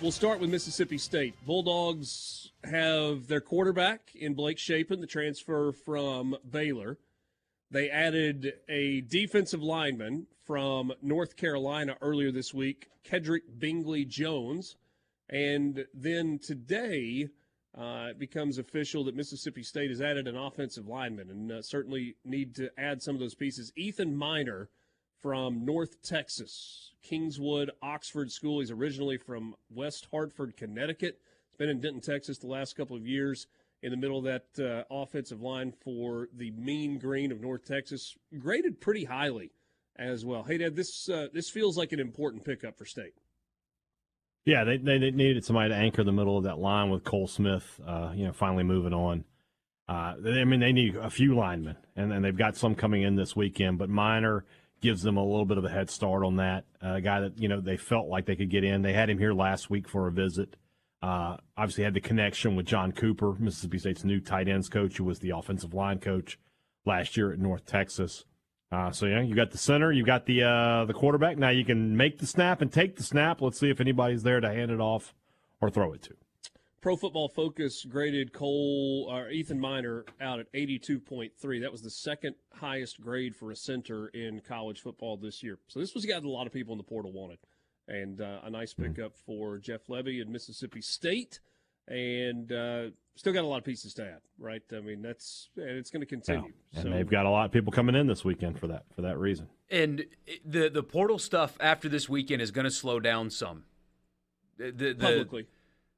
we'll start with Mississippi State. Bulldogs have their quarterback in Blake Shapen, the transfer from Baylor. They added a defensive lineman from North Carolina earlier this week, Kedrick Bingley-Jones. And then today it becomes official that Mississippi State has added an offensive lineman, and certainly need to add some of those pieces. Ethan Miner from North Texas, Kingswood, Oxford School. He's originally from West Hartford, Connecticut. He's been in Denton, Texas the last couple of years in the middle of that offensive line for the Mean Green of North Texas. Graded pretty highly as well. Hey, Dad, this feels like an important pickup for State. Yeah, they needed somebody to anchor the middle of that line with Cole Smith, finally moving on. They need a few linemen, and they've got some coming in this weekend, but Miner gives them a little bit of a head start on that. A guy that, they felt like they could get in. They had him here last week for a visit. Obviously had the connection with John Cooper, Mississippi State's new tight ends coach, who was the offensive line coach last year at North Texas. You got the center, you got the quarterback. Now you can make the snap and take the snap. Let's see if anybody's there to hand it off or throw it to. Pro Football Focus graded Ethan Miner out at 82.3. That was the second highest grade for a center in college football this year. So this was a guy that a lot of people in the portal wanted. And a nice pickup for Jeff Levy and Mississippi State. And still got a lot of pieces to add, right? It's going to continue. Yeah. And they've got a lot of people coming in this weekend for that reason. And the portal stuff after this weekend is going to slow down some.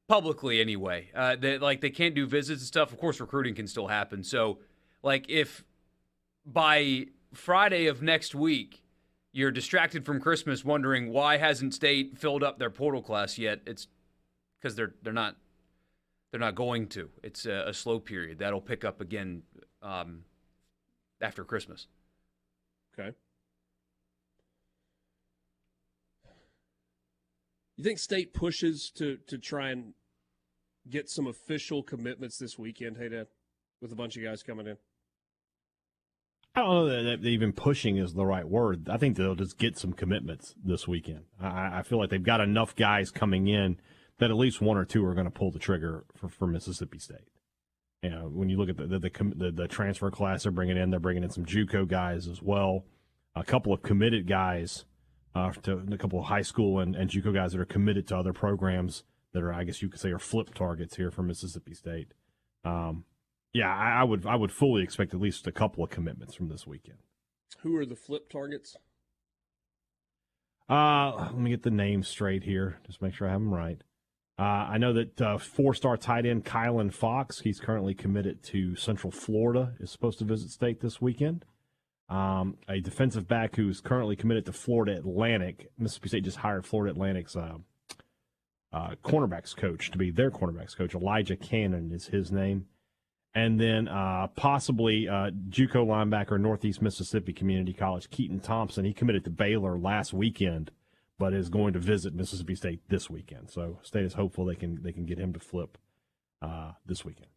Publicly, anyway. They can't do visits and stuff. Of course, recruiting can still happen. So, if by Friday of next week you're distracted from Christmas wondering why hasn't State filled up their portal class yet, it's because they're not going to. It's a slow period. That'll pick up again after Christmas. Okay. You think State pushes to try and get some official commitments this weekend, hey, Dad, with a bunch of guys coming in? I don't know that even pushing is the right word. I think they'll just get some commitments this weekend. I feel like they've got enough guys coming in that at least one or two are going to pull the trigger for Mississippi State. When you look at the transfer class they're bringing in some JUCO guys as well, a couple of committed guys, to a couple of high school and JUCO guys that are committed to other programs that are, I guess you could say, are flip targets here for Mississippi State. I would fully expect at least a couple of commitments from this weekend. Who are the flip targets? Let me get the names straight here. Just make sure I have them right. I know that four-star tight end Kylan Fox, he's currently committed to Central Florida, is supposed to visit State this weekend. A defensive back who's currently committed to Florida Atlantic. Mississippi State just hired Florida Atlantic's cornerbacks coach to be their cornerbacks coach. Elijah Cannon is his name. And then possibly JUCO linebacker, Northeast Mississippi Community College, Keaton Thompson. He committed to Baylor last weekend, but is going to visit Mississippi State this weekend. So State is hopeful they can get him to flip this weekend.